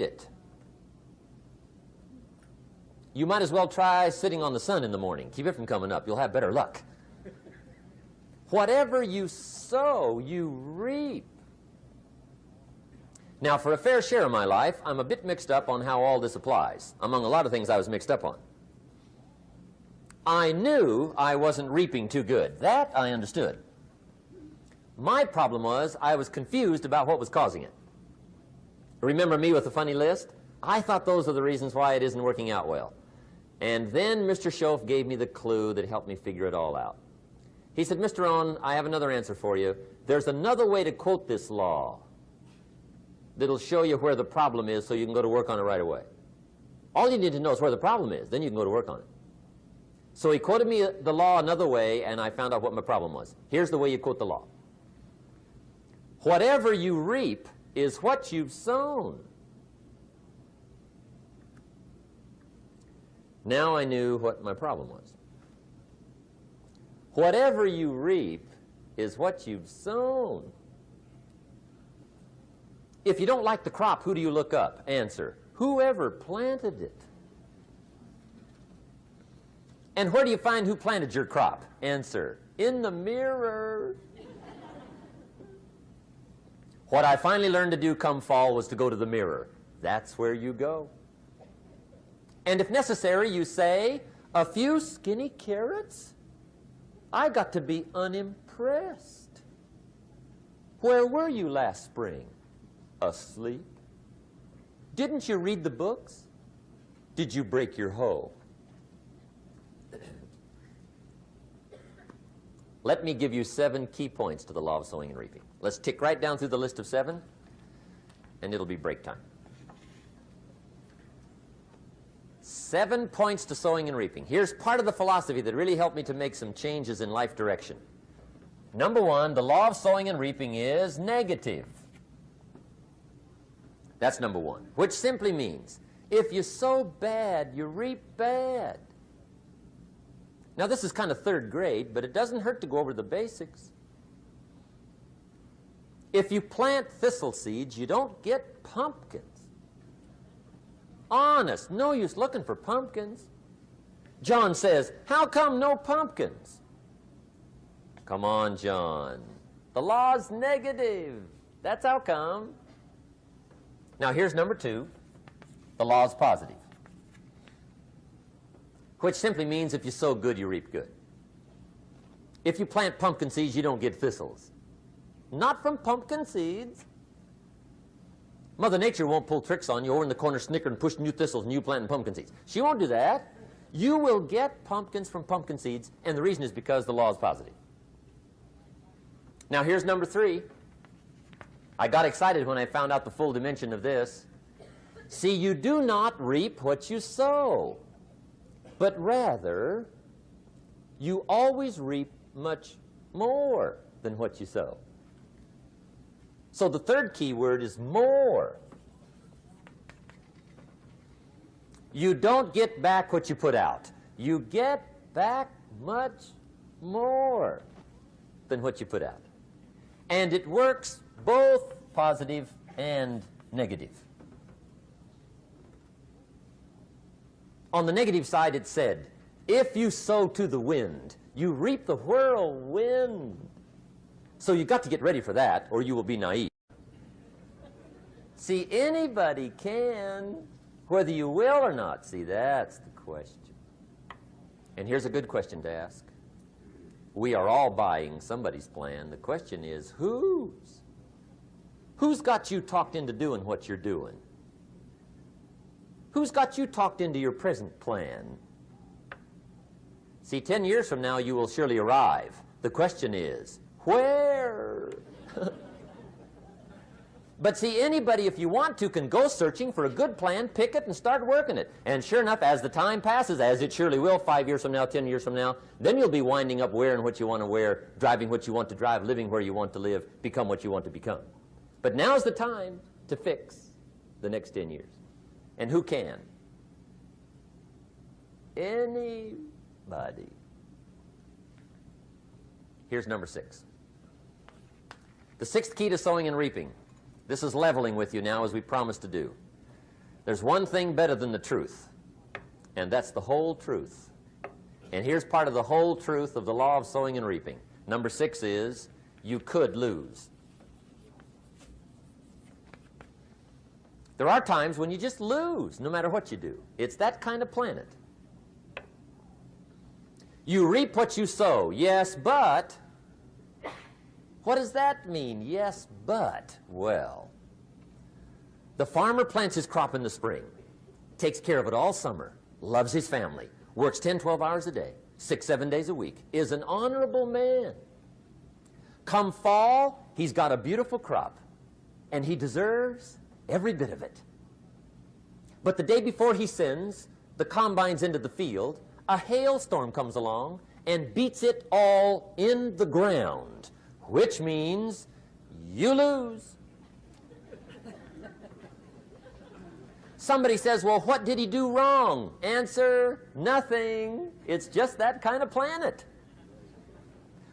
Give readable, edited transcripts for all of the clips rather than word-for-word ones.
it. You might as well try sitting on the sun in the morning. Keep it from coming up. You'll have better luck. Whatever you sow, you reap. Now, for a fair share of my life, I'm a bit mixed up on how all this applies. Among a lot of things I was mixed up on. I knew I wasn't reaping too good. That I understood. My problem was I was confused about what was causing it. Remember me with the funny list? I thought those are the reasons why it isn't working out well. And then Mr. Schoaf gave me the clue that helped me figure it all out. He said, Mr. Rohn, I have another answer for you. There's another way to quote this law that'll show you where the problem is so you can go to work on it right away. All you need to know is where the problem is. Then you can go to work on it. So he quoted me the law another way, and I found out what my problem was. Here's the way you quote the law. Whatever you reap is what you've sown. Now I knew what my problem was. Whatever you reap is what you've sown. If you don't like the crop, who do you look up? Answer, whoever planted it. And where do you find who planted your crop? Answer, in the mirror. What I finally learned to do come fall was to go to the mirror. That's where you go. And if necessary, you say, a few skinny carrots? I got to be unimpressed. Where were you last spring? Asleep? Didn't you read the books? Did you break your hoe? Let me give you 7 key points to the law of sowing and reaping. Let's tick right down through the list of 7, and it'll be break time. 7 points to sowing and reaping. Here's part of the philosophy that really helped me to make some changes in life direction. Number 1, the law of sowing and reaping is negative. That's number 1, which simply means if you sow bad, you reap bad. Now, this is kind of 3rd grade, but it doesn't hurt to go over the basics. If you plant thistle seeds, you don't get pumpkins. Honest, no use looking for pumpkins. John says, how come no pumpkins? Come on, John. The law's negative. That's how come. Now, here's number 2. The law's positive, which simply means if you sow good, you reap good. If you plant pumpkin seeds, you don't get thistles. Not from pumpkin seeds. Mother Nature won't pull tricks on you over in the corner snickering and pushing you thistles and you planting pumpkin seeds. She won't do that. You will get pumpkins from pumpkin seeds, and the reason is because the law is positive. Now, here's number 3. I got excited when I found out the full dimension of this. See, you do not reap what you sow, but rather, you always reap much more than what you sow. So the 3rd key word is more. You don't get back what you put out. You get back much more than what you put out. And it works both positive and negative. On the negative side, it said, if you sow to the wind, you reap the whirlwind. So you've got to get ready for that, or you will be naive. See, anybody can, whether you will or not. See, that's the question. And here's a good question to ask. We are all buying somebody's plan. The question is, whose? Who's got you talked into doing what you're doing? Who's got you talked into your present plan? See, 10 years from now, you will surely arrive. The question is, where? But see, anybody, if you want to, can go searching for a good plan, pick it, and start working it. And sure enough, as the time passes, as it surely will 5 years from now, 10 years from now, then you'll be winding up wearing what you want to wear, driving what you want to drive, living where you want to live, become what you want to become. But now's the time to fix the next 10 years. And who can? Anybody. Here's number 6. The 6th key to sowing and reaping. This is leveling with you now, as we promised to do. There's one thing better than the truth, and that's the whole truth. And here's part of the whole truth of the law of sowing and reaping. Number 6 is, you could lose. There are times when you just lose, no matter what you do. It's that kind of planet. You reap what you sow. Yes, but... What does that mean? Yes, but... Well, the farmer plants his crop in the spring, takes care of it all summer, loves his family, works 10, 12 hours a day, 6, 7 days a week, is an honorable man. Come fall, he's got a beautiful crop, and he deserves every bit of it. But the day before he sends the combines into the field, a hailstorm comes along and beats it all in the ground, which means you lose. Somebody says, well, what did he do wrong? Answer, nothing. It's just that kind of planet.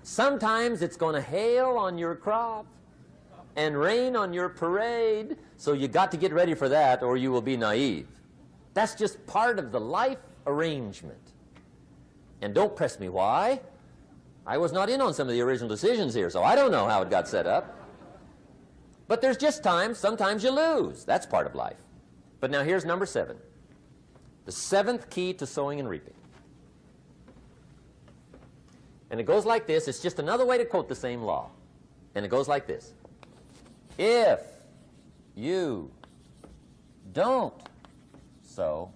Sometimes it's going to hail on your crop and rain on your parade, so you got to get ready for that or you will be naive. That's just part of the life arrangement. And don't press me why. I was not in on some of the original decisions here, so I don't know how it got set up. But there's just times, sometimes you lose. That's part of life. But now here's number 7. The 7th key to sowing and reaping. And it goes like this. It's just another way to quote the same law. And it goes like this. If you don't sow,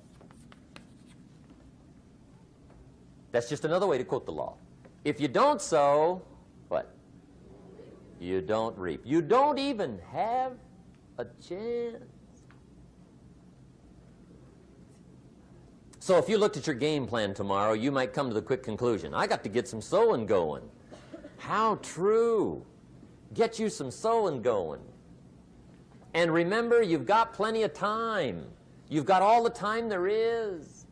that's just another way to quote the law. If you don't sow, what? You don't reap. You don't even have a chance. So if you looked at your game plan tomorrow, you might come to the quick conclusion, I got to get some sowing going. How true. Get you some sowing going. And remember, you've got plenty of time. You've got all the time there is.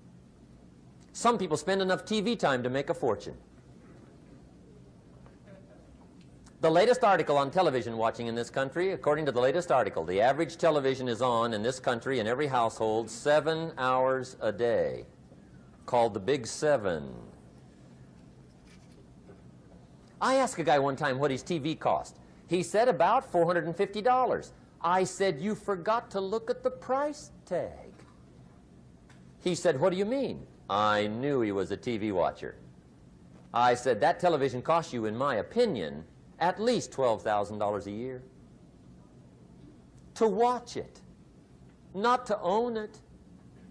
Some people spend enough TV time to make a fortune. The latest article on television watching in this country, according to the latest article, the average television is on in this country in every household 7 hours a day, called the Big 7. I asked a guy one time what his TV cost. He said about $450. I said, you forgot to look at the price tag. He said, what do you mean? I knew he was a TV watcher. I said, that television costs you, in my opinion, at least $12,000 a year. To watch it, not to own it.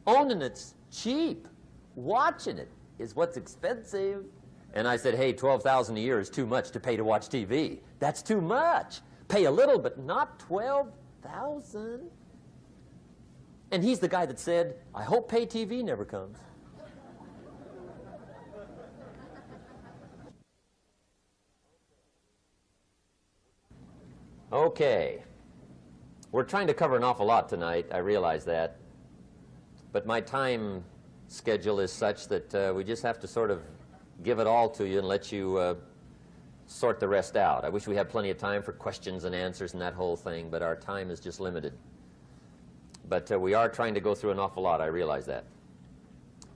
Owning it's cheap. Watching it is what's expensive. And I said, hey, $12,000 a year is too much to pay to watch TV. That's too much. Pay a little, but not $12,000. And he's the guy that said, I hope pay TV never comes. Okay. We're trying to cover an awful lot tonight, I realize that. But my time schedule is such that we just have to sort of give it all to you and let you sort the rest out. I wish we had plenty of time for questions and answers and that whole thing, but our time is just limited. But we are trying to go through an awful lot, I realize that.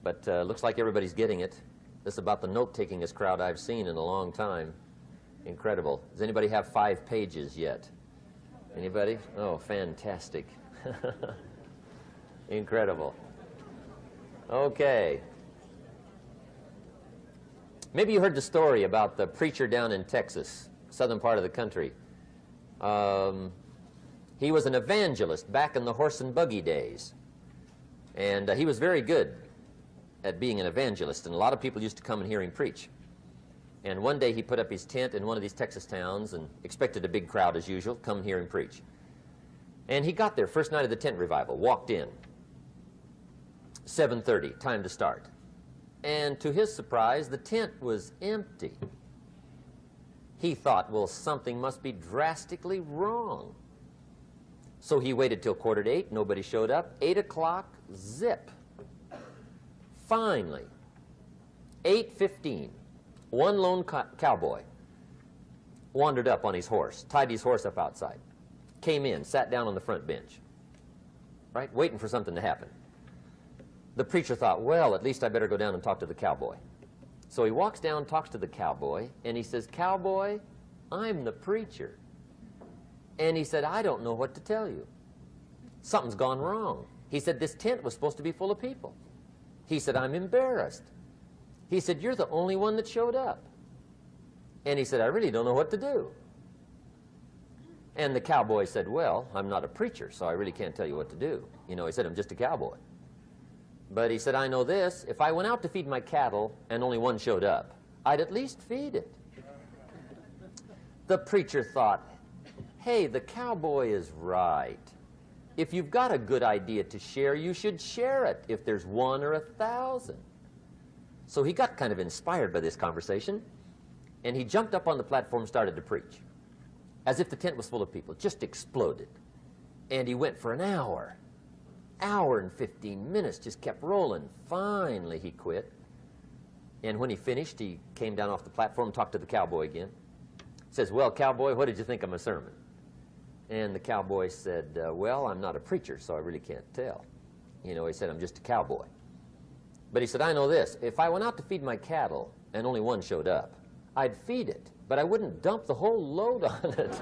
But looks like everybody's getting it. This is about the note-takingest crowd I've seen in a long time. Incredible. Does anybody have 5 pages yet? Anybody? Oh, fantastic. Incredible. Okay. Maybe you heard the story about the preacher down in Texas, southern part of the country. He was an evangelist back in the horse and buggy days. And he was very good at being an evangelist, and a lot of people used to come and hear him preach. And one day he put up his tent in one of these Texas towns and expected a big crowd as usual, come and hear him preach. And he got there, first night of the tent revival, walked in. 7:30, time to start. And to his surprise, the tent was empty. He thought, well, something must be drastically wrong. So he waited till 7:45, nobody showed up. 8 o'clock, zip. Finally, 8:15. One lone cowboy wandered up on his horse, tied his horse up outside, came in, sat down on the front bench. right? Waiting for something to happen. The preacher thought, well, at least I better go down and talk to the cowboy. So he walks down, talks to the cowboy, and he says, "Cowboy, I'm the preacher." And he said, "I don't know what to tell you. Something's gone wrong." He said, "This tent was supposed to be full of people." He said, "I'm embarrassed." He said, "You're the only one that showed up." And he said, "I really don't know what to do." And the cowboy said, "Well, I'm not a preacher, so I really can't tell you what to do." You know, he said, "I'm just a cowboy." But he said, "I know this, if I went out to feed my cattle and only one showed up, I'd at least feed it." The preacher thought, hey, the cowboy is right. If you've got a good idea to share, you should share it if there's 1 or 1,000. So he got kind of inspired by this conversation, and he jumped up on the platform and started to preach, as if the tent was full of people, just exploded. And he went for an hour and 15 minutes, just kept rolling. Finally, he quit. And when he finished, he came down off the platform, talked to the cowboy again. Says, "Well, cowboy, what did you think of my sermon?" And the cowboy said, "Well, I'm not a preacher, so I really can't tell." You know, he said, "I'm just a cowboy." But he said, "I know this. If I went out to feed my cattle and only one showed up, I'd feed it, but I wouldn't dump the whole load on it."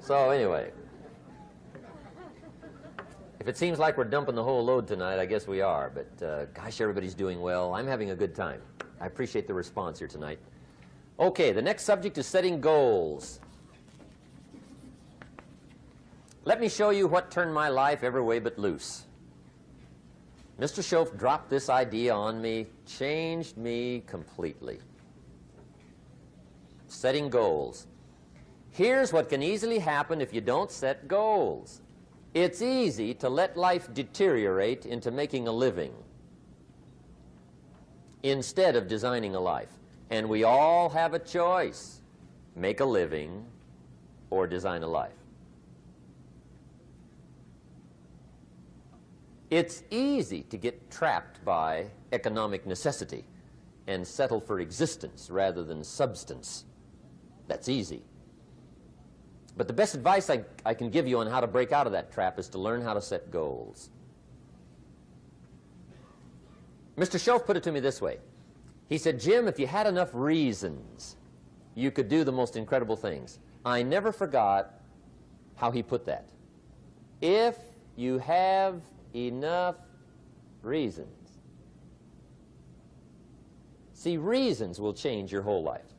So anyway, if it seems like we're dumping the whole load tonight, I guess we are. But gosh, everybody's doing well. I'm having a good time. I appreciate the response here tonight. Okay, the next subject is setting goals. Let me show you what turned my life every way but loose. Mr. Schoaf dropped this idea on me, changed me completely. Setting goals. Here's what can easily happen if you don't set goals. It's easy to let life deteriorate into making a living instead of designing a life. And we all have a choice: make a living or design a life. It's easy to get trapped by economic necessity and settle for existence rather than substance. That's easy. But the best advice I can give you on how to break out of that trap is to learn how to set goals. Mr. Schoaf put it to me this way. He said, "Jim, if you had enough reasons, you could do the most incredible things." I never forgot how he put that. If you have enough reasons. See, reasons will change your whole life.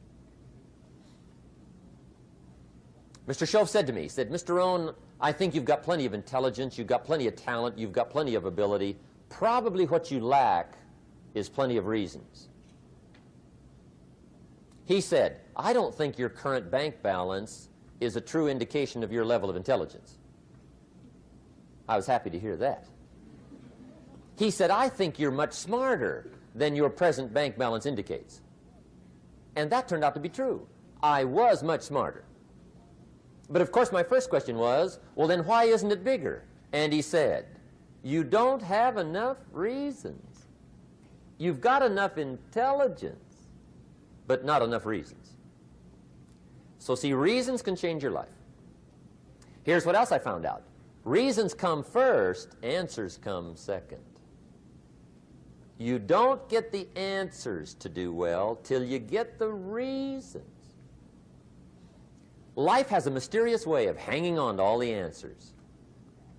Mr. Schoaf said to me, he said, "Mr. Rohn, I think you've got plenty of intelligence, you've got plenty of talent, you've got plenty of ability. Probably what you lack is plenty of reasons." He said, "I don't think your current bank balance is a true indication of your level of intelligence." I was happy to hear that. He said, "I think you're much smarter than your present bank balance indicates." And that turned out to be true. I was much smarter. But of course my first question was, well then why isn't it bigger? And he said, "You don't have enough reasons. You've got enough intelligence, but not enough reasons." So see, reasons can change your life. Here's what else I found out. Reasons come first, answers come second. You don't get the answers to do well till you get the reasons. Life has a mysterious way of hanging on to all the answers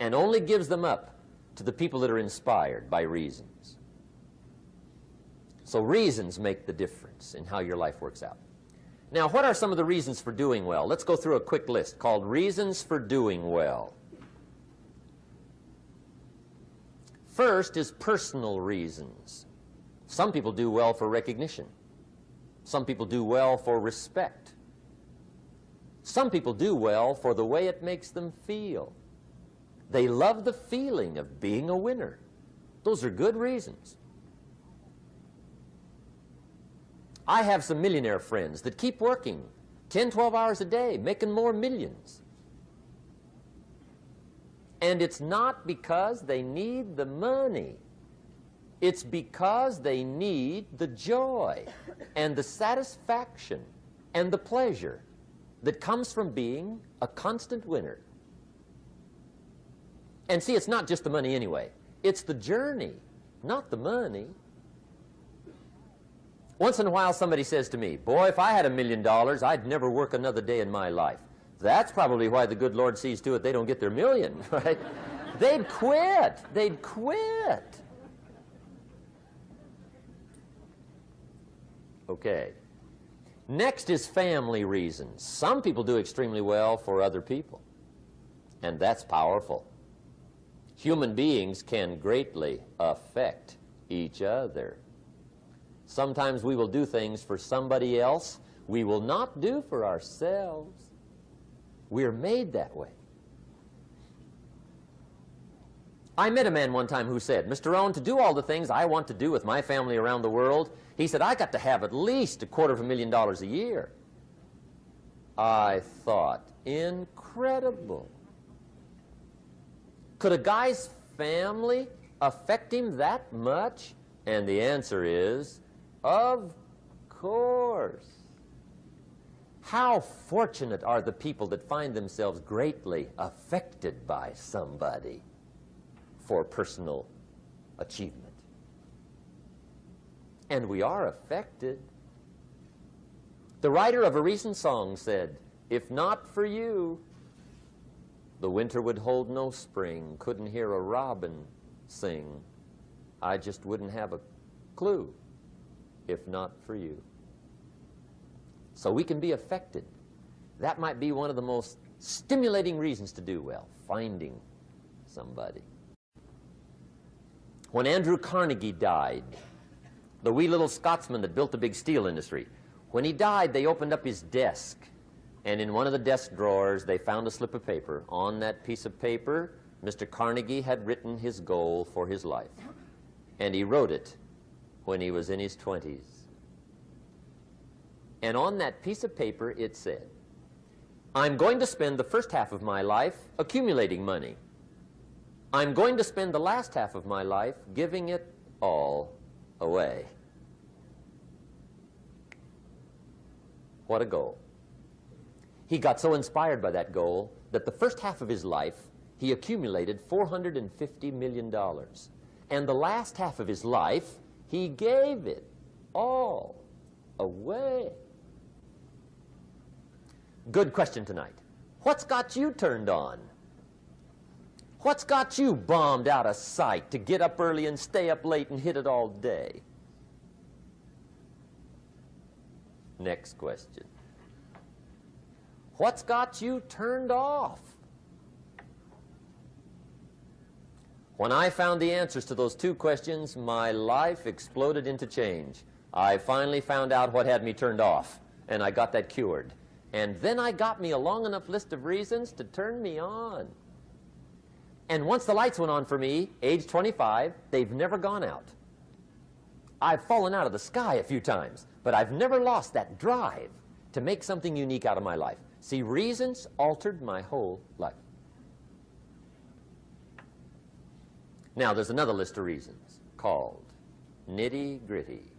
and only gives them up to the people that are inspired by reasons. So reasons make the difference in how your life works out. Now, what are some of the reasons for doing well? Let's go through a quick list called Reasons for Doing Well. First is personal reasons. Some people do well for recognition. Some people do well for respect. Some people do well for the way it makes them feel. They love the feeling of being a winner. Those are good reasons. I have some millionaire friends that keep working 10, 12 hours a day, making more millions. And it's not because they need the money. It's because they need the joy and the satisfaction and the pleasure that comes from being a constant winner. And see, it's not just the money anyway. It's the journey, not the money. Once in a while somebody says to me, boy, if I had $1 million, I'd never work another day in my life. That's probably why the good Lord sees to it they don't get their million, right? They'd quit. They'd quit. Okay. Next is family reasons. Some people do extremely well for other people, and that's powerful. Human beings can greatly affect each other. Sometimes we will do things for somebody else we will not do for ourselves. We're made that way. I met a man one time who said, Mr. Rohn, to do all the things I want to do with my family around the world, he said, I got to have at least $250,000 a year. I thought, incredible. Could a guy's family affect him that much? And the answer is, of course. How fortunate are the people that find themselves greatly affected by somebody for personal achievement. And we are affected. The writer of a recent song said, if not for you, the winter would hold no spring, couldn't hear a robin sing. I just wouldn't have a clue if not for you. So we can be affected. That might be one of the most stimulating reasons to do well, finding somebody. When Andrew Carnegie died, the wee little Scotsman that built the big steel industry, when he died, they opened up his desk, and in one of the desk drawers, they found a slip of paper. On that piece of paper, Mr. Carnegie had written his goal for his life, and he wrote it when he was in his 20s. And on that piece of paper, it said, I'm going to spend the first half of my life accumulating money. I'm going to spend the last half of my life giving it all away. What a goal. He got so inspired by that goal that the first half of his life, he accumulated $450 million. And the last half of his life, he gave it all away. Good question tonight. What's got you turned on? What's got you bombed out of sight to get up early and stay up late and hit it all day? Next question. What's got you turned off? When I found the answers to those two questions, my life exploded into change. I finally found out what had me turned off, and I got that cured. And then I got me a long enough list of reasons to turn me on. And once the lights went on for me, age 25, they've never gone out. I've fallen out of the sky a few times, but I've never lost that drive to make something unique out of my life. See, reasons altered my whole life. Now, there's another list of reasons called nitty-gritty.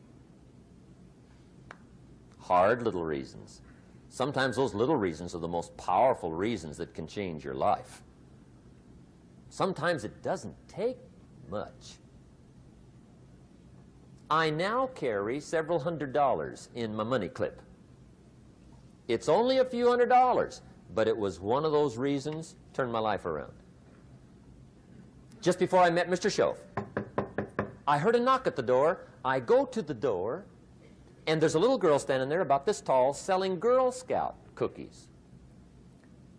Hard little reasons. Sometimes those little reasons are the most powerful reasons that can change your life. Sometimes it doesn't take much. I now carry several $100s in my money clip. It's only a few $100s, but it was one of those reasons turned my life around. Just before I met Mr. Schoaf, I heard a knock at the door. I go to the door, and there's a little girl standing there about this tall selling Girl Scout cookies.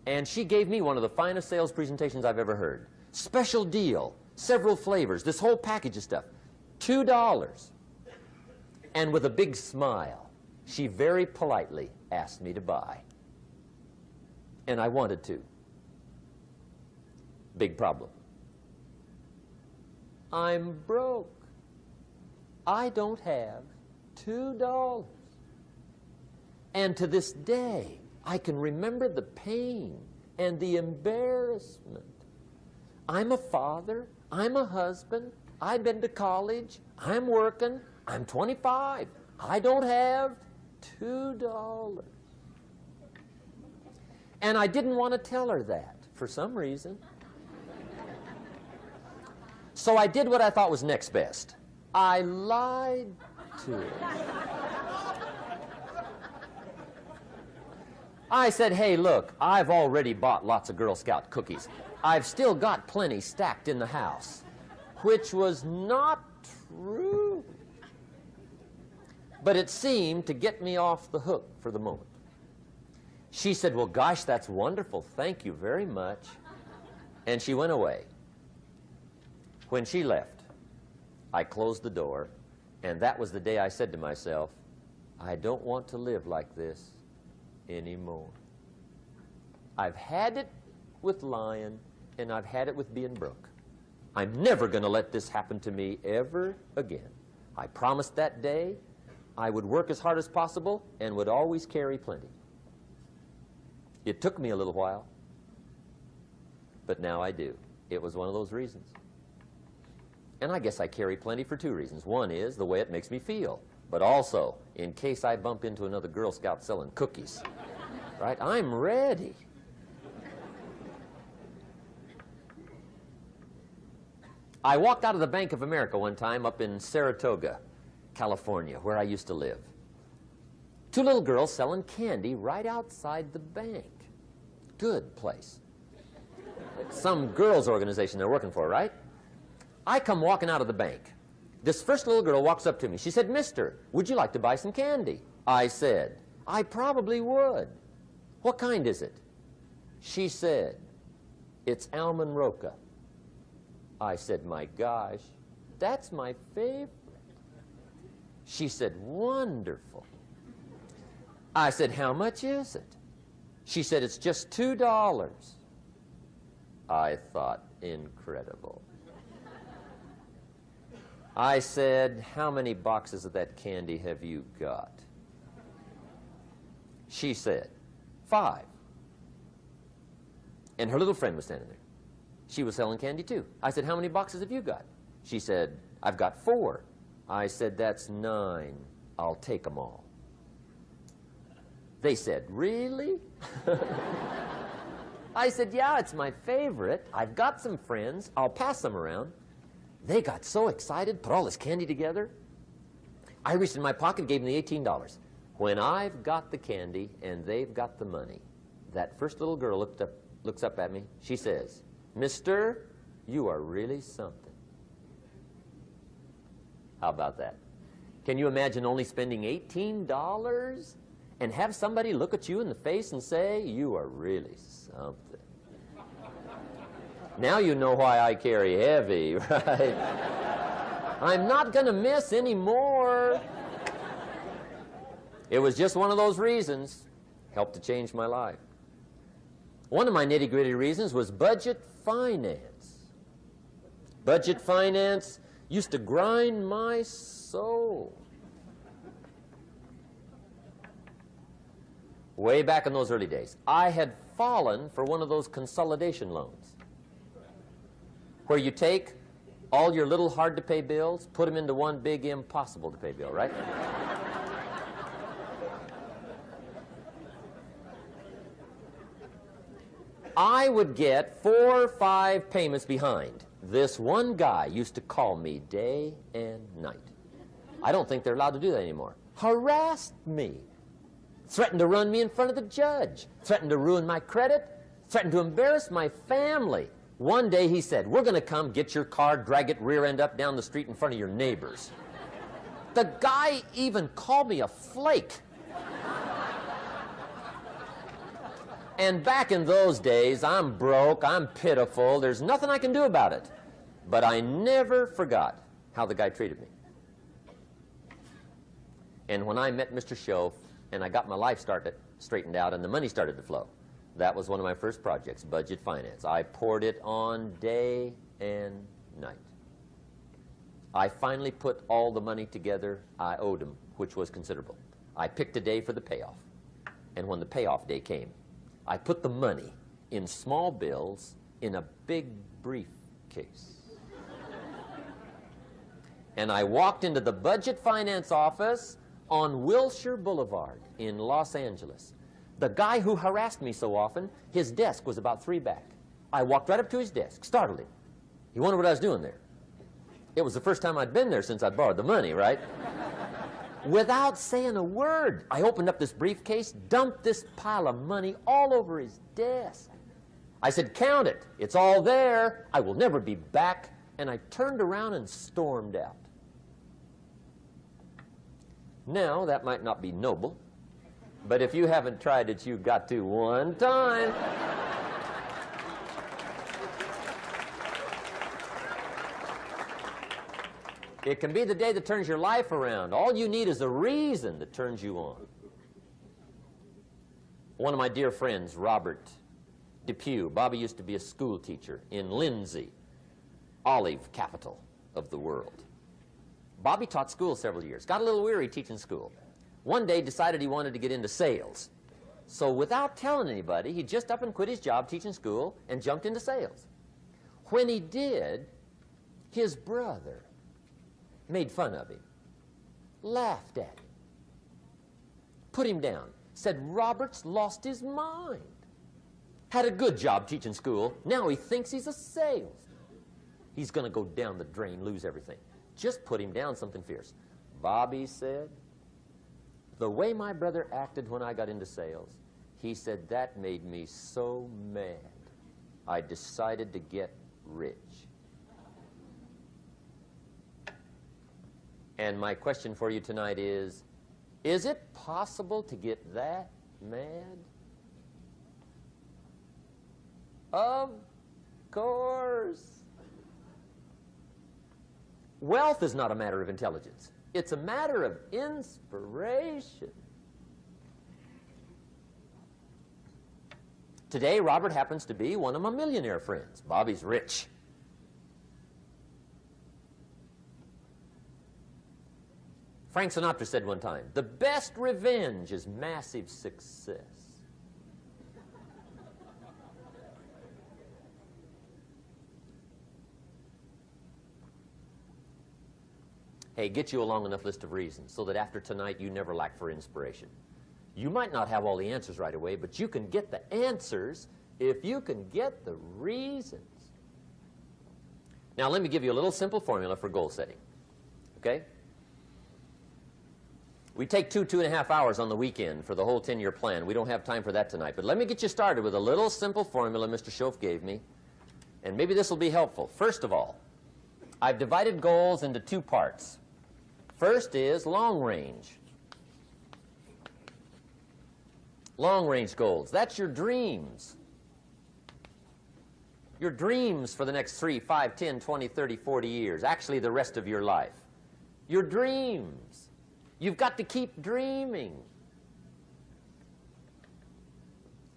And she gave me one of the finest sales presentations I've ever heard. Special deal, several flavors, this whole package of stuff, $2. And with a big smile, she very politely asked me to buy. And I wanted to. Big problem. I'm broke. I don't have $2. And to this day, I can remember the pain and the embarrassment. I'm a father, I'm a husband, I've been to college, I'm working, I'm 25, I don't have $2. And I didn't want to tell her that for some reason. So I did what I thought was next best. I lied to her. I said, hey, look, I've already bought lots of Girl Scout cookies. I've still got plenty stacked in the house, which was not true. But it seemed to get me off the hook for the moment. She said, well, gosh, that's wonderful. Thank you very much. And she went away. When she left, I closed the door, and that was the day I said to myself, I don't want to live like this anymore. I've had it with lying, and I've had it with being broke. I'm never going to let this happen to me ever again. I promised that day I would work as hard as possible and would always carry plenty. It took me a little while, but now I do. It was one of those reasons. And I guess I carry plenty for two reasons. One is the way it makes me feel, but also in case I bump into another Girl Scout selling cookies. Right? I'm ready. I walked out of the Bank of America one time up in Saratoga, California, where I used to live. Two little girls selling candy right outside the bank. Good place. Some girls' organization they're working for, right? I come walking out of the bank. This first little girl walks up to me. She said, mister, would you like to buy some candy? I said, I probably would. What kind is it? She said, it's almond roca. I said, my gosh, that's my favorite. She said, wonderful. I said, how much is it? She said, it's just $2. I thought, incredible. I said, how many boxes of that candy have you got? She said, 5. And her little friend was standing there. She was selling candy too. I said, how many boxes have you got? She said, I've got 4. I said, that's 9. I'll take them all. They said, really? I said, yeah, it's my favorite. I've got some friends. I'll pass them around. They got so excited, put all this candy together. I reached in my pocket, gave them the $18. When I've got the candy and they've got the money, that first little girl looks up at me. She says, mister, you are really something. How about that? Can you imagine only spending $18 and have somebody look at you in the face and say, you are really something? Now you know why I carry heavy, right? I'm not going to miss anymore. It was just one of those reasons. Helped to change my life. One of my nitty-gritty reasons was budget finance. Budget finance used to grind my soul. Way back in those early days, I had fallen for one of those consolidation loans, where you take all your little hard-to-pay bills, put them into one big impossible-to-pay bill, right? I would get 4 or 5 payments behind. This one guy used to call me day and night. I don't think they're allowed to do that anymore. Harassed me. Threatened to run me in front of the judge. Threatened to ruin my credit. Threatened to embarrass my family. One day he said, we're going to come get your car, drag it rear end up down the street in front of your neighbors. The guy even called me a flake. And back in those days, I'm broke, I'm pitiful, there's nothing I can do about it. But I never forgot how the guy treated me. And when I met Mr. Schoaf and I got my life straightened out and the money started to flow, that was one of my first projects, budget finance. I poured it on day and night. I finally put all the money together I owed him, which was considerable. I picked a day for the payoff. And when the payoff day came, I put the money in small bills in a big briefcase. And I walked into the budget finance office on Wilshire Boulevard in Los Angeles. The guy who harassed me so often, his desk was about 3 back. I walked right up to his desk, startled him. He wondered what I was doing there. It was the first time I'd been there since I borrowed the money, right? Without saying a word, I opened up this briefcase, dumped this pile of money all over his desk. I said, "Count it. It's all there. I will never be back." And I turned around and stormed out. Now, that might not be noble, but if you haven't tried it, you've got to one time. It can be the day that turns your life around. All you need is a reason that turns you on. One of my dear friends, Robert Depew, Bobby used to be a school teacher in Lindsay, olive capital of the world. Bobby taught school several years, got a little weary teaching school. One day decided he wanted to get into sales. So without telling anybody, he just up and quit his job teaching school and jumped into sales. When he did, his brother made fun of him, laughed at him, put him down, said Robert's lost his mind. Had a good job teaching school, now he thinks he's a salesman. He's going to go down the drain, lose everything. Just put him down something fierce. Bobby said, "The way my brother acted when I got into sales," he said, "that made me so mad, I decided to get rich." And my question for you tonight is it possible to get that mad? Of course. Wealth is not a matter of intelligence. It's a matter of inspiration. Today, Robert happens to be one of my millionaire friends. Bobby's rich. Frank Sinatra said one time, "The best revenge is massive success." Hey, get you a long enough list of reasons so that after tonight you never lack for inspiration. You might not have all the answers right away, but you can get the answers if you can get the reasons. Now, let me give you a little simple formula for goal setting, okay? We take 2.5 hours on the weekend for the whole 10-year plan. We don't have time for that tonight. But let me get you started with a little simple formula Mr. Schoaf gave me, and maybe this will be helpful. First of all, I've divided goals into 2 parts. First is long range. Long range goals. That's your dreams. Your dreams for the next 3, 5, 10, 20, 30, 40 years. Actually, the rest of your life. Your dreams. You've got to keep dreaming.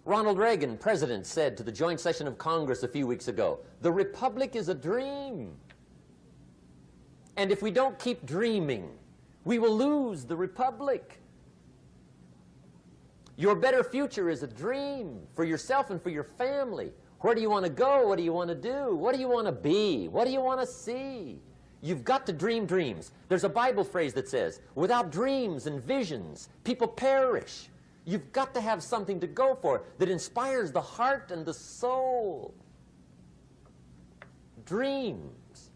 Ronald Reagan, president, said to the joint session of Congress a few weeks ago, "The republic is a dream. And if we don't keep dreaming, we will lose the republic." Your better future is a dream for yourself and for your family. Where do you want to go? What do you want to do? What do you want to be? What do you want to see? You've got to dream dreams. There's a Bible phrase that says, "Without dreams and visions, people perish." You've got to have something to go for that inspires the heart and the soul. Dreams.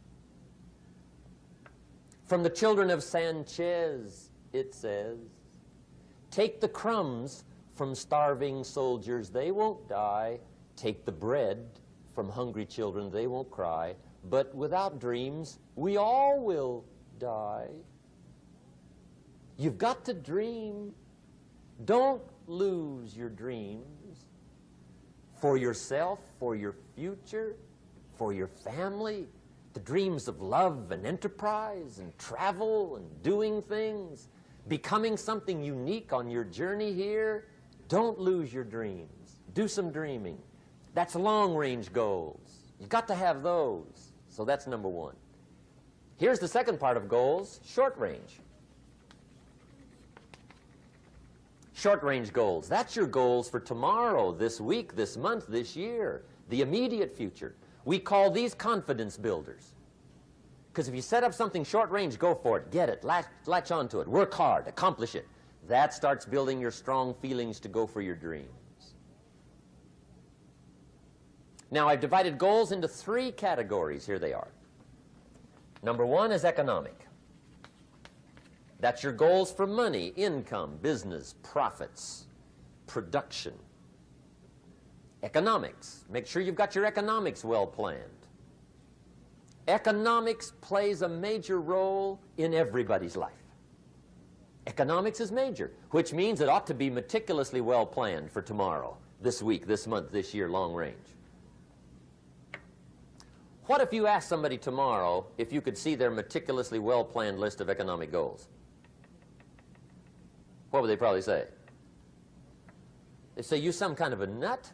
From the children of Sanchez, it says, "Take the crumbs from starving soldiers, they won't die. Take the bread from hungry children, they won't cry. But without dreams, we all will die." You've got to dream. Don't lose your dreams for yourself, for your future, for your family. The dreams of love and enterprise and travel and doing things, becoming something unique on your journey here. Don't lose your dreams. Do some dreaming. That's long-range goals. You've got to have those. So that's number 1. Here's the second part of goals, short range. Short range goals. That's your goals for tomorrow, this week, this month, this year, the immediate future. We call these confidence builders. Because if you set up something short range, go for it, get it, latch onto it, work hard, accomplish it. That starts building your strong feelings to go for your dreams. Now, I've divided goals into 3 categories. Here they are. Number 1 is economic. That's your goals for money, income, business, profits, production. Economics. Make sure you've got your economics well planned. Economics plays a major role in everybody's life. Economics is major, which means it ought to be meticulously well planned for tomorrow, this week, this month, this year, long range. What if you asked somebody tomorrow if you could see their meticulously well-planned list of economic goals? What would they probably say? They'd say, "You some kind of a nut?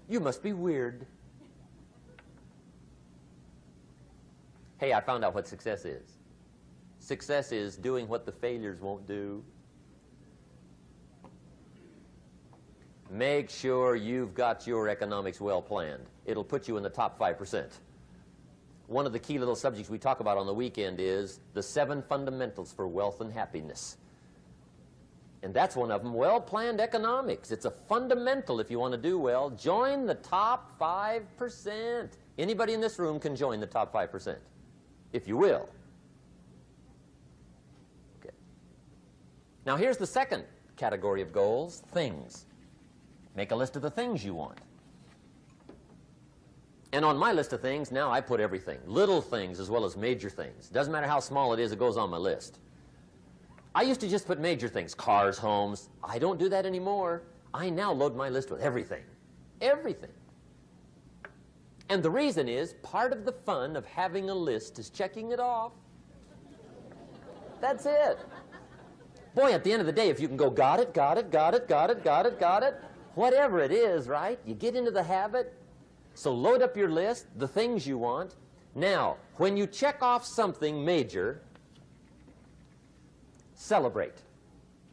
You must be weird." Hey, I found out what success is. Success is doing what the failures won't do. Make sure you've got your economics well planned. It'll put you in the top 5%. One of the key little subjects we talk about on the weekend is the 7 fundamentals for wealth and happiness. And that's one of them, well-planned economics. It's a fundamental if you want to do well. Join the top 5%. Anybody in this room can join the top 5%, if you will. Okay. Now here's the second category of goals, things. Make a list of the things you want. And on my list of things, now I put everything. Little things as well as major things. Doesn't matter how small it is, it goes on my list. I used to just put major things, cars, homes. I don't do that anymore. I now load my list with everything. Everything. And the reason is, part of the fun of having a list is checking it off. That's it. Boy, at the end of the day, if you can go, got it, got it, got it, got it, got it, got it, whatever it is, right? You get into the habit. So load up your list, the things you want. Now, when you check off something major, celebrate.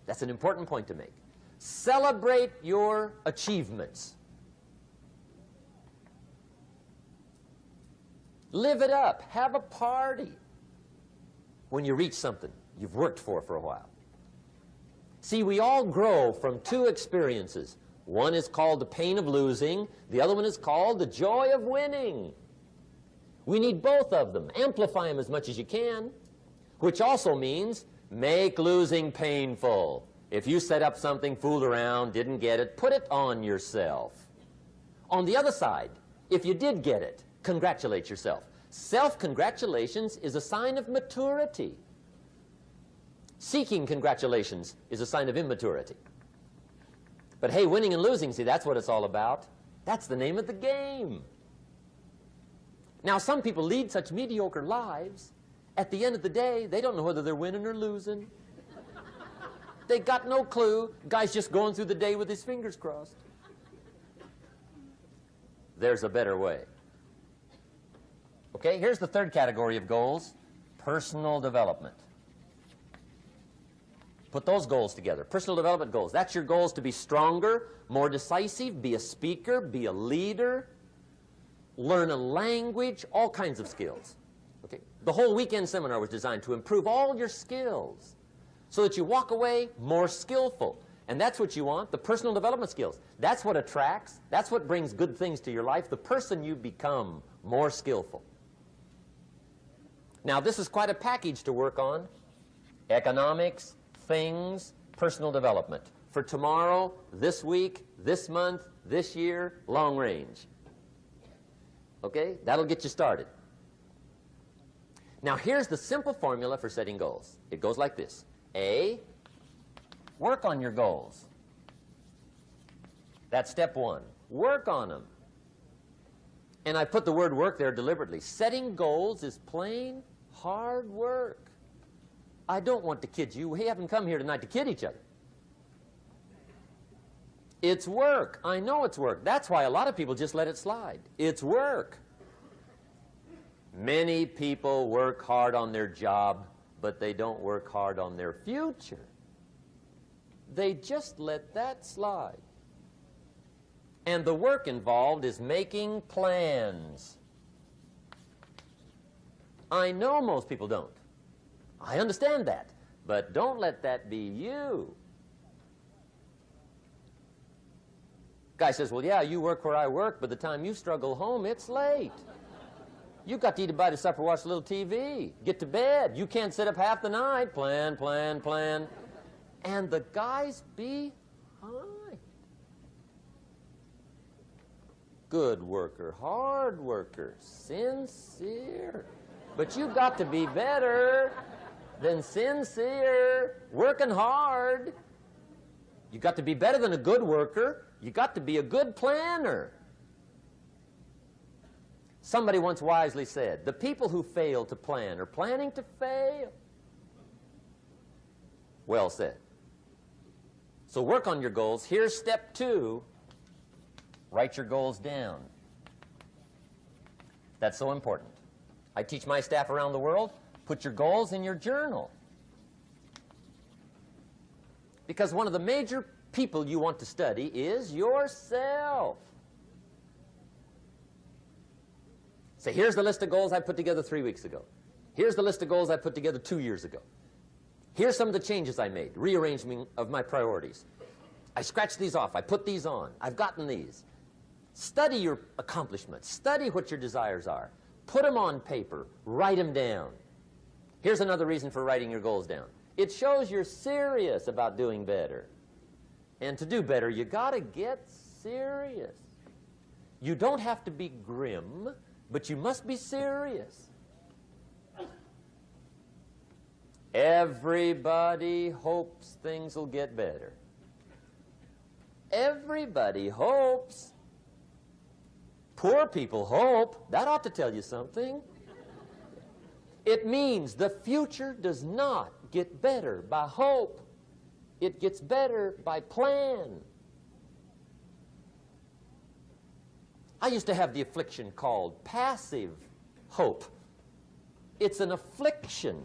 That's an important point to make. Celebrate your achievements. Live it up. Have a party when you reach something you've worked for a while. See, we all grow from 2 experiences. One is called the pain of losing. The other one is called the joy of winning. We need both of them. Amplify them as much as you can, which also means make losing painful. If you set up something, fooled around, didn't get it, put it on yourself. On the other side, if you did get it, congratulate yourself. Self-congratulations is a sign of maturity. Seeking congratulations is a sign of immaturity. But hey, winning and losing, see, that's what it's all about. That's the name of the game. Now, some people lead such mediocre lives, at the end of the day, they don't know whether they're winning or losing. They got no clue. Guy's just going through the day with his fingers crossed. There's a better way. Okay, here's the third category of goals, personal development. Put those goals together. Personal development goals. That's your goals to be stronger, more decisive, be a speaker, be a leader, learn a language, all kinds of skills. Okay? The whole weekend seminar was designed to improve all your skills so that you walk away more skillful. And that's what you want, the personal development skills. That's what attracts, that's what brings good things to your life, the person you become more skillful. Now, this is quite a package to work on. Economics, things, personal development. For tomorrow, this week, this month, this year, long range. Okay? That'll get you started. Now, here's the simple formula for setting goals. It goes like this. A, work on your goals. That's step 1. Work on them. And I put the word work there deliberately. Setting goals is plain hard work. I don't want to kid you. We haven't come here tonight to kid each other. It's work. I know it's work. That's why a lot of people just let it slide. It's work. Many people work hard on their job, but they don't work hard on their future. They just let that slide. And the work involved is making plans. I know most people don't. I understand that. But don't let that be you. Guy says, well, yeah, you work where I work. By the time you struggle home, it's late. You've got to eat a bite of supper, watch a little TV, get to bed. You can't sit up half the night. Plan, plan, plan. And the guy's behind. Good worker, hard worker, sincere. But you've got to be better than sincere, working hard. You've got to be better than a good worker. You've got to be a good planner. Somebody once wisely said, the people who fail to plan are planning to fail. Well said. So work on your goals. Here's step 2. Write your goals down. That's so important. I teach my staff around the world, put your goals in your journal. Because one of the major people you want to study is yourself. Say, here's the list of goals I put together 3 weeks ago. Here's the list of goals I put together 2 years ago. Here's some of the changes I made, rearrangement of my priorities. I scratched these off. I put these on. I've gotten these. Study your accomplishments. Study what your desires are. Put them on paper. Write them down. Here's another reason for writing your goals down. It shows you're serious about doing better. And to do better, you got to get serious. You don't have to be grim, but you must be serious. Everybody hopes things will get better. Everybody hopes. Poor people hope. That ought to tell you something. It means the future does not get better by hope. It gets better by plan. I used to have the affliction called passive hope. It's an affliction.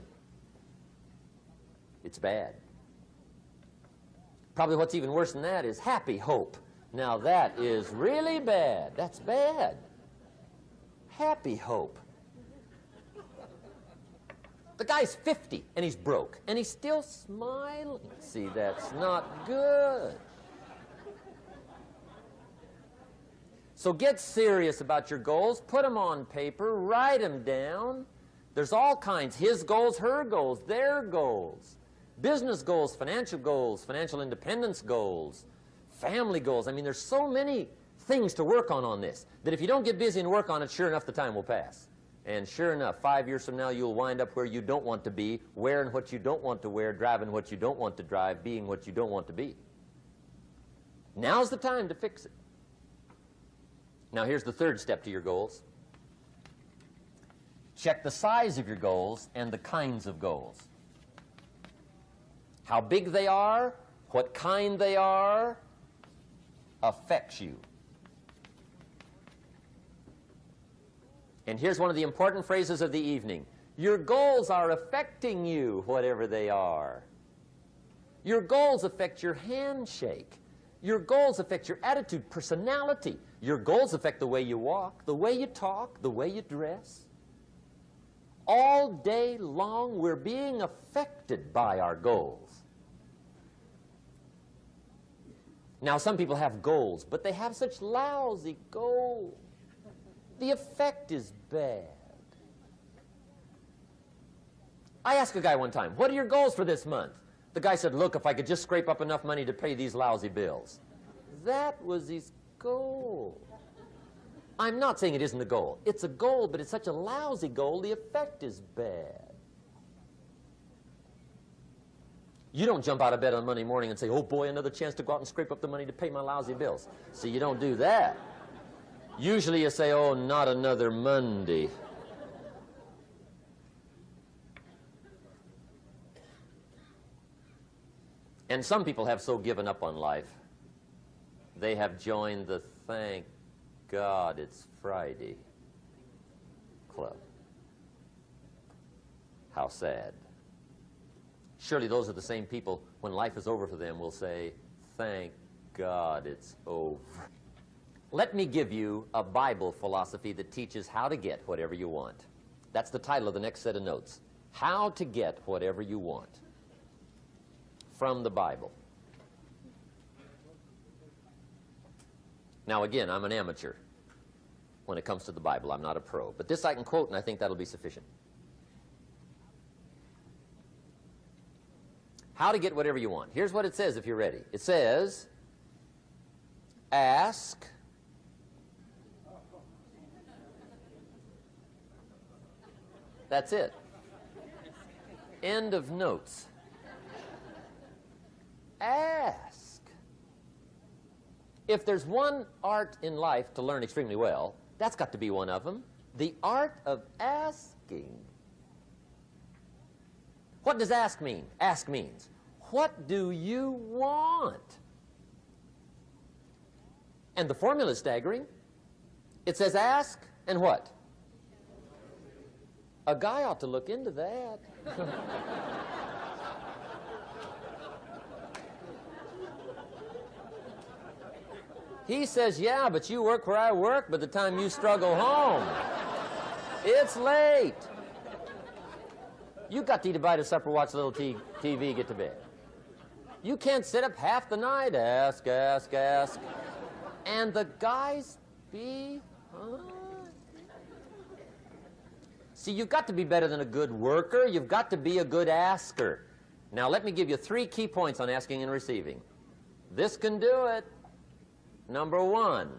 It's bad. Probably what's even worse than that is happy hope. Now that is really bad. That's bad. Happy hope. The guy's 50 and he's broke and he's still smiling. See, that's not good. So get serious about your goals. Put them on paper. Write them down. There's all kinds. His goals, her goals, their goals. Business goals, financial independence goals, family goals. I mean, there's so many things to work on this that if you don't get busy and work on it, sure enough, the time will pass. And sure enough, 5 years from now, you'll wind up where you don't want to be, wearing what you don't want to wear, driving what you don't want to drive, being what you don't want to be. Now's the time to fix it. Now, here's the third step to your goals. Check the size of your goals and the kinds of goals. How big they are, what kind they are, affects you. And here's one of the important phrases of the evening. Your goals are affecting you, whatever they are. Your goals affect your handshake. Your goals affect your attitude, personality. Your goals affect the way you walk, the way you talk, the way you dress. All day long, we're being affected by our goals. Now, some people have goals, but they have such lousy goals. The effect is bad. I asked a guy one time, what are your goals for this month? The guy said, look, if I could just scrape up enough money to pay these lousy bills. That was his goal. I'm not saying it isn't a goal. It's a goal, but it's such a lousy goal, the effect is bad. You don't jump out of bed on Monday morning and say, oh boy, another chance to go out and scrape up the money to pay my lousy bills. See, you don't do that. Usually you say, oh, not another Monday. And some people have so given up on life, they have joined the thank God it's Friday club. How sad. Surely those are the same people, when life is over for them, will say, thank God it's over. Let me give you a Bible philosophy that teaches how to get whatever you want. That's the title of the next set of notes. How to get whatever you want. From the Bible. Now again, I'm an amateur when it comes to the Bible. I'm not a pro. But this I can quote, and I think that'll be sufficient. How to get whatever you want. Here's what it says if you're ready. It says, ask. That's it. End of notes. Ask. If there's one art in life to learn extremely well, that's got to be one of them. The art of asking. What does ask mean? Ask means, what do you want? And the formula is staggering. It says ask and what? A guy ought to look into that. He says, yeah, but you work where I work. By the time you struggle home, it's late. You got to eat a bite of supper, watch a little TV, get to bed. You can't sit up half the night. Ask, ask, ask. And the guys be... See, you've got to be better than a good worker. You've got to be a good asker. Now, let me give you 3 key points on asking and receiving. This can do it. Number 1,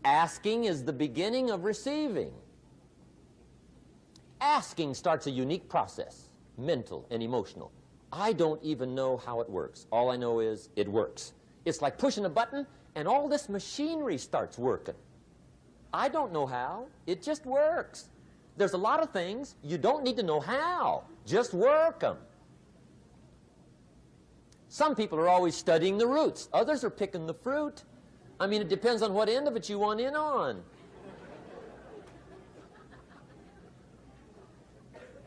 asking is the beginning of receiving. Asking starts a unique process, mental and emotional. I don't even know how it works. All I know is it works. It's like pushing a button and all this machinery starts working. I don't know how. It just works. There's a lot of things you don't need to know how. Just work them. Some people are always studying the roots. Others are picking the fruit. I mean, it depends on what end of it you want in on.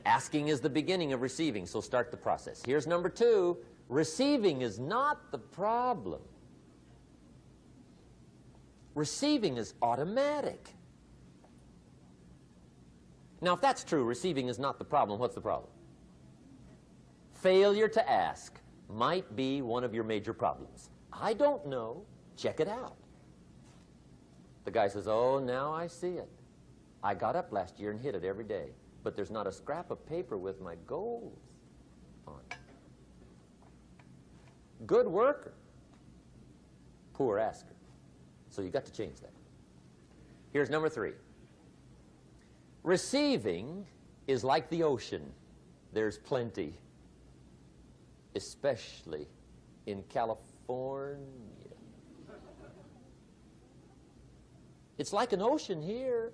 Asking is the beginning of receiving, so start the process. Here's number 2. Receiving is not the problem. Receiving is automatic. Now, if that's true, receiving is not the problem, what's the problem? Failure to ask might be one of your major problems. I don't know. Check it out. The guy says, oh, now I see it. I got up last year and hit it every day, but there's not a scrap of paper with my goals on it. Good worker, poor asker. So you've got to change that. Here's number 3. Receiving is like the ocean. There's plenty, especially in California. It's like an ocean here.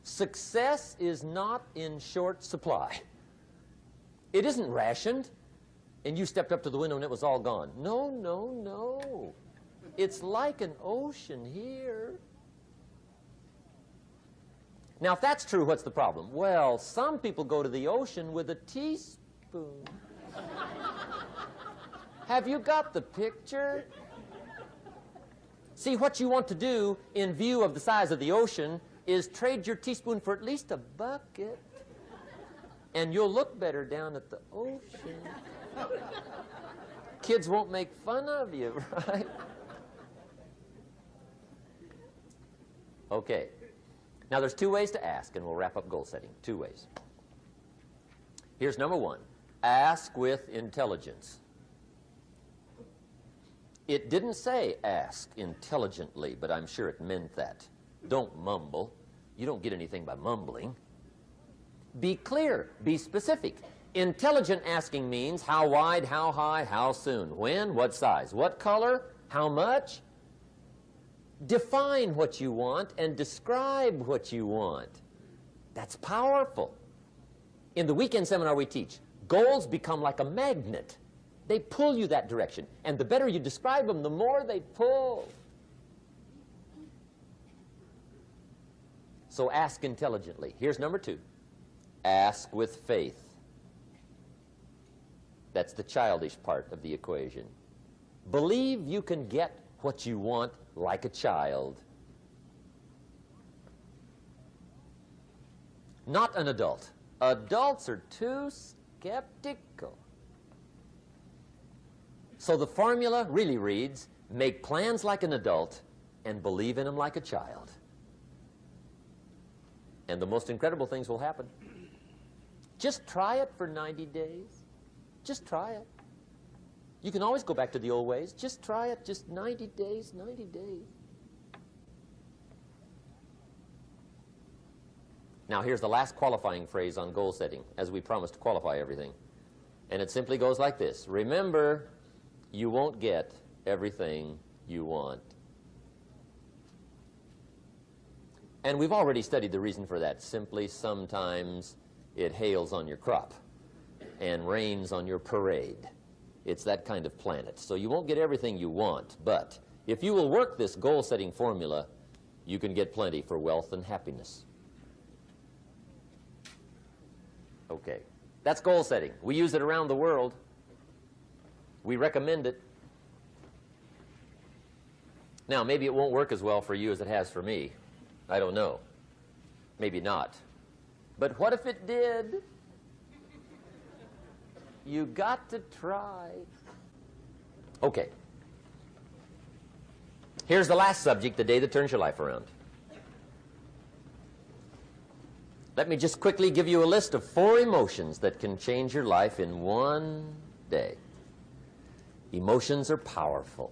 Success is not in short supply. It isn't rationed, and you stepped up to the window and it was all gone. No, no, no. It's like an ocean here. Now, if that's true, what's the problem? Well, some people go to the ocean with a teaspoon. Have you got the picture? See, what you want to do in view of the size of the ocean is trade your teaspoon for at least a bucket, and you'll look better down at the ocean. Kids won't make fun of you, right? Okay. Now, there's 2 ways to ask, and we'll wrap up goal setting. 2 ways. Here's number 1. Ask with intelligence. It didn't say ask intelligently, but I'm sure it meant that. Don't mumble. You don't get anything by mumbling. Be clear. Be specific. Intelligent asking means how wide, how high, how soon, when, what size, what color, how much. Define what you want and describe what you want. That's powerful. In the weekend seminar we teach, goals become like a magnet. They pull you that direction. And the better you describe them, the more they pull. So ask intelligently. Here's number 2. Ask with faith. That's the childish part of the equation. Believe you can get what you want like a child. Not an adult. Adults are too skeptical. So the formula really reads, make plans like an adult and believe in them like a child. And the most incredible things will happen. Just try it for 90 days. Just try it. You can always go back to the old ways. Just try it. Just 90 days, 90 days. Now, here's the last qualifying phrase on goal setting, as we promised to qualify everything. And it simply goes like this. Remember, you won't get everything you want. And we've already studied the reason for that. Simply, sometimes it hails on your crop and rains on your parade. It's that kind of planet. So you won't get everything you want, but if you will work this goal-setting formula, you can get plenty for wealth and happiness. Okay, that's goal setting. We use it around the world. We recommend it. Now, maybe it won't work as well for you as it has for me. I don't know. Maybe not. But what if it did? You got to try. Okay. Here's the last subject, the day that turns your life around. Let me just quickly give you a list of 4 emotions that can change your life in one day. Emotions are powerful.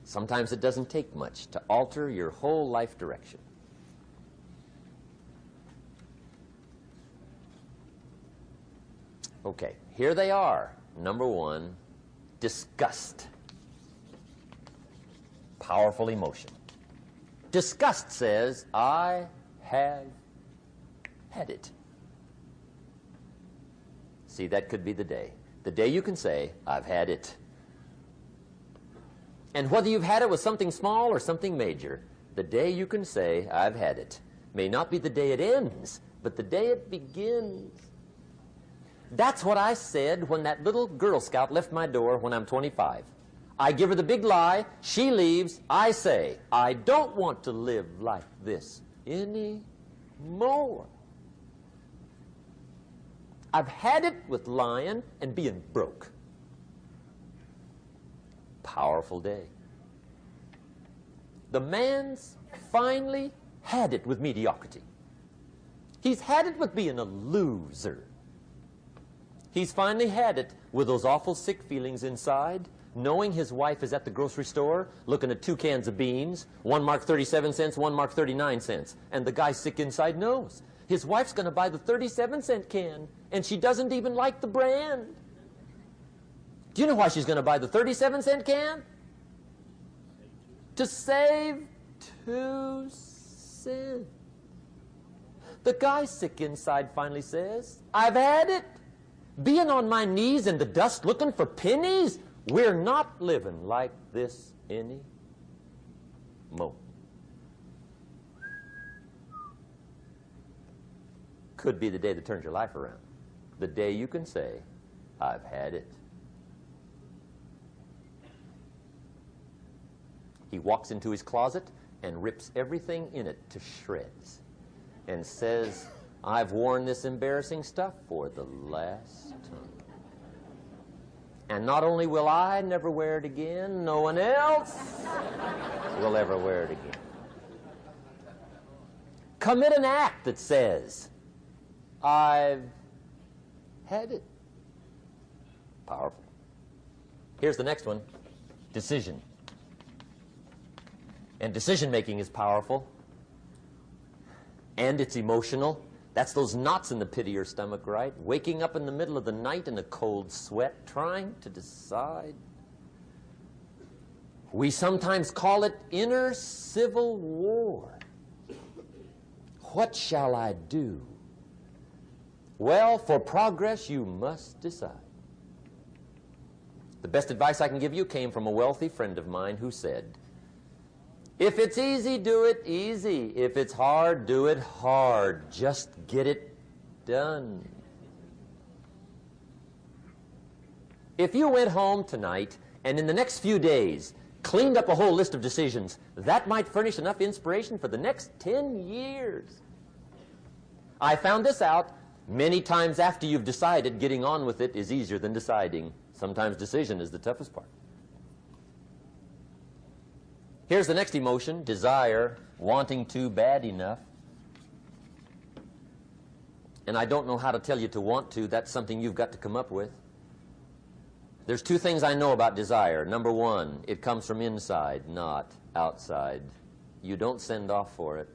Sometimes it doesn't take much to alter your whole life direction. Okay, here they are. Number 1, disgust. Powerful emotion. Disgust says, I have had it. See, that could be the day. The day you can say, I've had it. And whether you've had it with something small or something major, the day you can say, I've had it, may not be the day it ends, but the day it begins. That's what I said when that little Girl Scout left my door when I'm 25. I give her the big lie, she leaves, I say, I don't want to live like this anymore. I've had it with lying and being broke. Powerful day. The man's finally had it with mediocrity. He's had it with being a loser. He's finally had it with those awful sick feelings inside, knowing his wife is at the grocery store looking at 2 cans of beans, one marked 37 cents, one marked 39 cents, and the guy sick inside knows his wife's going to buy the 37-cent can, and she doesn't even like the brand. Do you know why she's going to buy the 37-cent can? To save 2 cents. The guy sick inside finally says, I've had it. Being on my knees in the dust looking for pennies, we're not living like this anymore. Could be the day that turns your life around. The day you can say, I've had it. He walks into his closet and rips everything in it to shreds and says, I've worn this embarrassing stuff for the last time. And not only will I never wear it again, no one else will ever wear it again. Commit an act that says, I've had it. Powerful. Here's the next one, decision. And decision-making is powerful, and it's emotional. That's those knots in the pit of your stomach, right? Waking up in the middle of the night in a cold sweat, trying to decide. We sometimes call it inner civil war. What shall I do? Well, for progress, you must decide. The best advice I can give you came from a wealthy friend of mine who said, if it's easy, do it easy. If it's hard, do it hard. Just get it done. If you went home tonight and in the next few days cleaned up a whole list of decisions, that might furnish enough inspiration for the next 10 years. I found this out many times after you've decided. Getting on with it is easier than deciding. Sometimes decision is the toughest part. Here's the next emotion, desire, wanting to bad enough. And I don't know how to tell you to want to. That's something you've got to come up with. There's two things I know about desire. Number one, it comes from inside, not outside. You don't send off for it.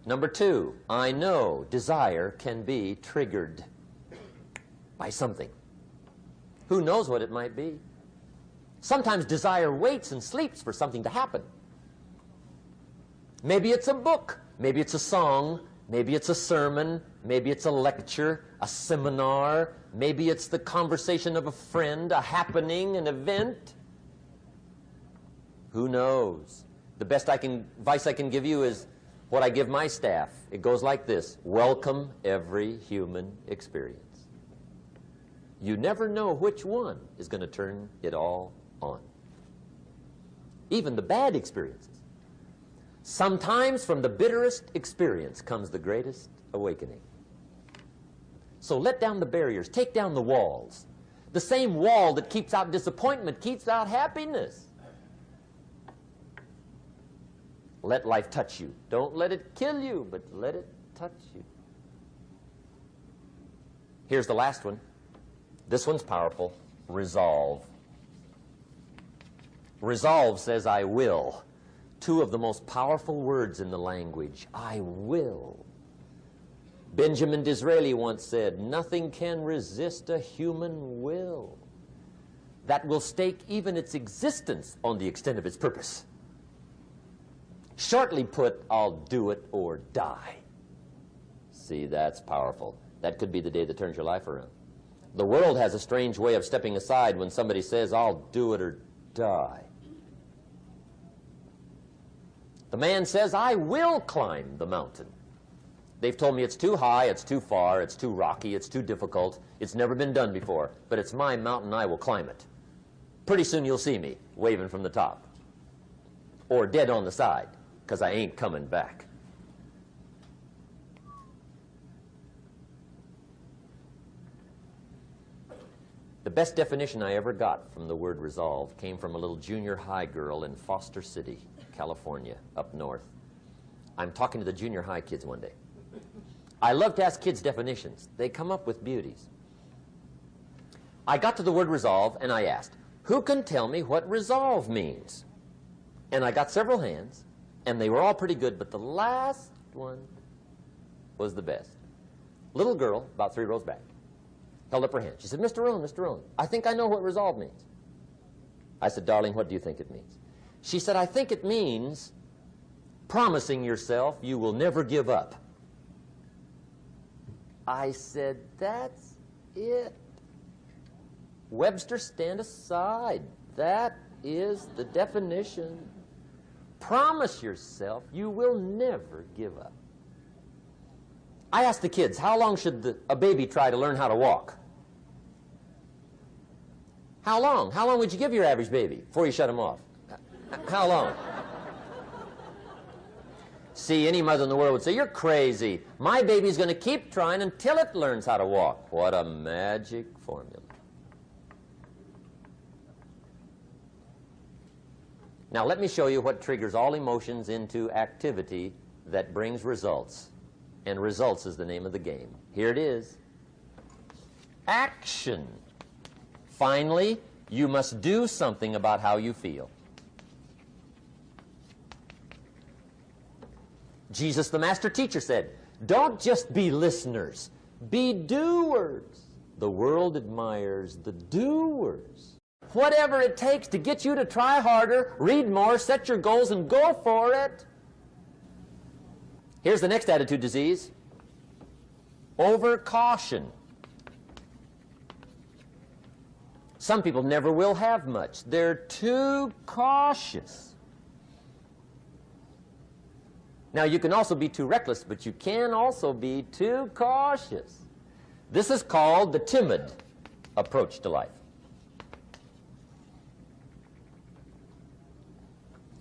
Number two, I know desire can be triggered by something. Who knows what it might be? Sometimes desire waits and sleeps for something to happen. Maybe it's a book, maybe it's a song, maybe it's a sermon, maybe it's a lecture, a seminar, maybe it's the conversation of a friend, a happening, an event. Who knows? The best advice I can give you is what I give my staff. It goes like this: welcome every human experience. You never know which one is going to turn it all on. Even the bad experiences. Sometimes from the bitterest experience comes the greatest awakening. So let down the barriers, take down the walls. The same wall that keeps out disappointment keeps out happiness. Let life touch you. Don't let it kill you, but let it touch you. Here's the last one. This one's powerful. Resolve. Resolve says, I will. Two of the most powerful words in the language. I will. Benjamin Disraeli once said, nothing can resist a human will that will stake even its existence on the extent of its purpose. Shortly put, I'll do it or die. See, that's powerful. That could be the day that turns your life around. The world has a strange way of stepping aside when somebody says, I'll do it or die. The man says, I will climb the mountain. They've told me it's too high, it's too far, it's too rocky, it's too difficult, it's never been done before, but it's my mountain, I will climb it. Pretty soon you'll see me waving from the top. Or dead on the side, because I ain't coming back. The best definition I ever got from the word resolve came from a little junior high girl in Foster City, California, up north. I'm talking to the junior high kids one day. I love to ask kids definitions. They come up with beauties. I got to the word resolve and I asked, who can tell me what resolve means? And I got several hands, and they were all pretty good, but the last one was the best. Little girl, about 3 rows back, held up her hand. She said, Mr. Rohn, I think I know what resolve means. I said, darling, what do you think it means? She said, I think it means promising yourself you will never give up. I said, that's it. Webster, stand aside. That is the definition. Promise yourself you will never give up. I asked the kids, how long should a baby try to learn how to walk? How long? How long would you give your average baby before you shut him off? How long? See, any mother in the world would say, you're crazy. My baby's going to keep trying until it learns how to walk. What a magic formula. Now let me show you what triggers all emotions into activity that brings results. And results is the name of the game. Here it is. Action. Finally, you must do something about how you feel. Jesus, the master teacher, said, don't just be listeners, be doers. The world admires the doers. Whatever it takes to get you to try harder, read more, set your goals, and go for it. Here's the next attitude disease. Overcaution. Some people never will have much. They're too cautious. Now, you can also be too reckless, but you can also be too cautious. This is called the timid approach to life.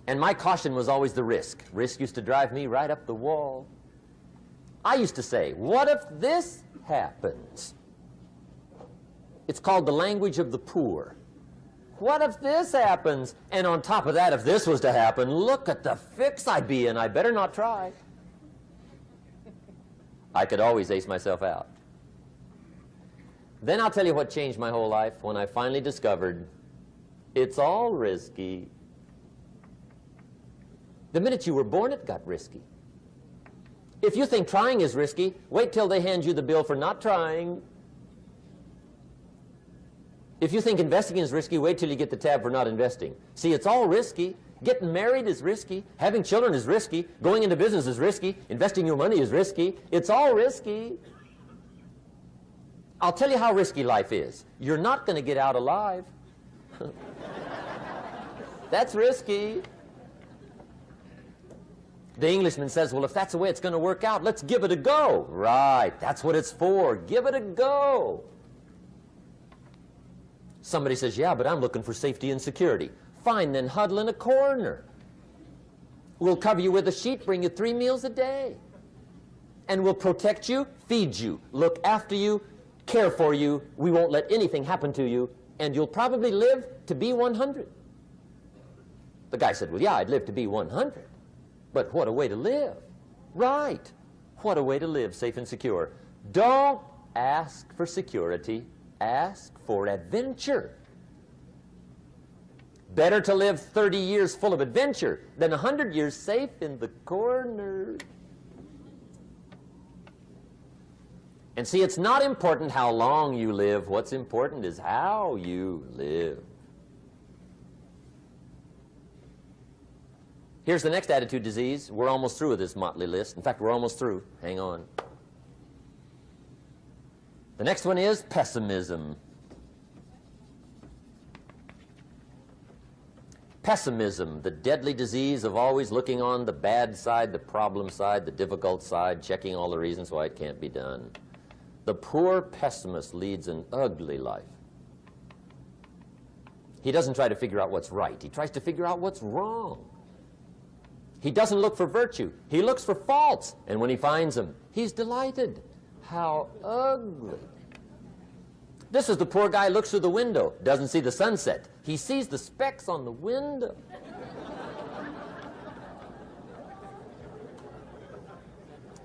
And my caution was always the risk. Risk used to drive me right up the wall. I used to say, what if this happens? It's called the language of the poor. What if this happens? And on top of that, if this was to happen, look at the fix I'd be in. I better not try. I could always ace myself out. Then I'll tell you what changed my whole life when I finally discovered it's all risky. The minute you were born, it got risky. If you think trying is risky, wait till they hand you the bill for not trying. If you think investing is risky, wait till you get the tab for not investing. See, it's all risky. Getting married is risky. Having children is risky. Going into business is risky. Investing your money is risky. It's all risky. I'll tell you how risky life is. You're not going to get out alive. That's risky. The Englishman says, well, if that's the way it's going to work out, let's give it a go. Right, that's what it's for. Give it a go. Somebody says, yeah, but I'm looking for safety and security. Fine, then huddle in a corner. We'll cover you with a sheet, bring you 3 meals a day. And we'll protect you, feed you, look after you, care for you. We won't let anything happen to you, and you'll probably live to be 100. The guy said, well, yeah, I'd live to be 100. But what a way to live. Right. What a way to live, safe and secure. Don't ask for security. Ask for adventure. Better to live 30 years full of adventure than 100 years safe in the corner. And see, it's not important how long you live. What's important is how you live. Here's the next attitude disease. We're almost through with this motley list. In fact, we're almost through. Hang on. The next one is pessimism. Pessimism, the deadly disease of always looking on the bad side, the problem side, the difficult side, checking all the reasons why it can't be done. The poor pessimist leads an ugly life. He doesn't try to figure out what's right. He tries to figure out what's wrong. He doesn't look for virtue. He looks for faults. And when he finds them, he's delighted. How ugly. This is the poor guy who looks through the window, doesn't see the sunset. He sees the specks on the window.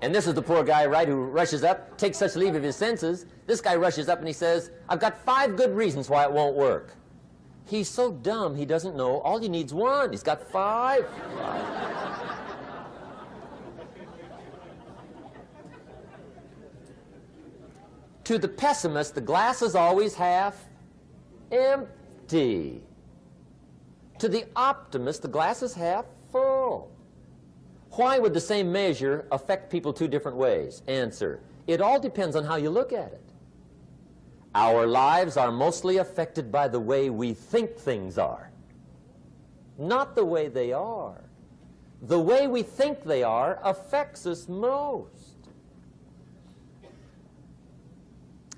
And this is the poor guy, right, who rushes up, takes such leave of his senses. This guy rushes up and he says, I've got 5 good reasons why it won't work. He's so dumb he doesn't know all he needs 1. He's got 5. To the pessimist, the glass is always half empty. To the optimist, the glass is half full. Why would the same measure affect people 2 different ways? Answer, it all depends on how you look at it. Our lives are mostly affected by the way we think things are, not the way they are. The way we think they are affects us most.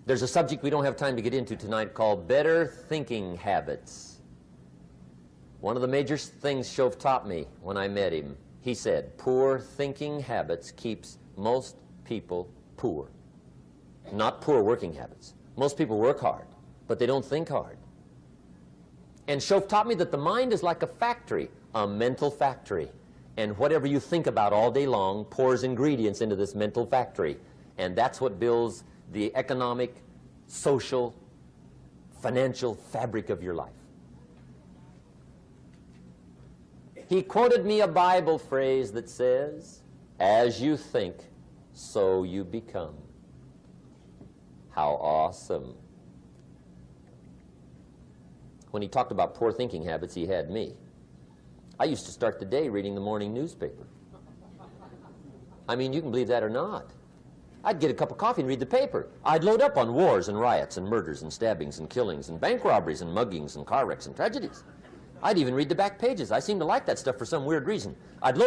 There's a subject we don't have time to get into tonight called better thinking habits. One of the major things Shove taught me when I met him, he said, poor thinking habits keeps most people poor. Not poor working habits. Most people work hard, but they don't think hard. And Shove taught me that the mind is like a factory, a mental factory. And whatever you think about all day long pours ingredients into this mental factory. And that's what builds the economic, social, financial fabric of your life. He quoted me a Bible phrase that says, as you think, so you become. How awesome. When he talked about poor thinking habits, he had me. I used to start the day reading the morning newspaper. I mean, you can believe that or not. I'd get a cup of coffee and read the paper. I'd load up on wars and riots and murders and stabbings and killings and bank robberies and muggings and car wrecks and tragedies. I'd even read the back pages. I seem to like that stuff for some weird reason. I'd load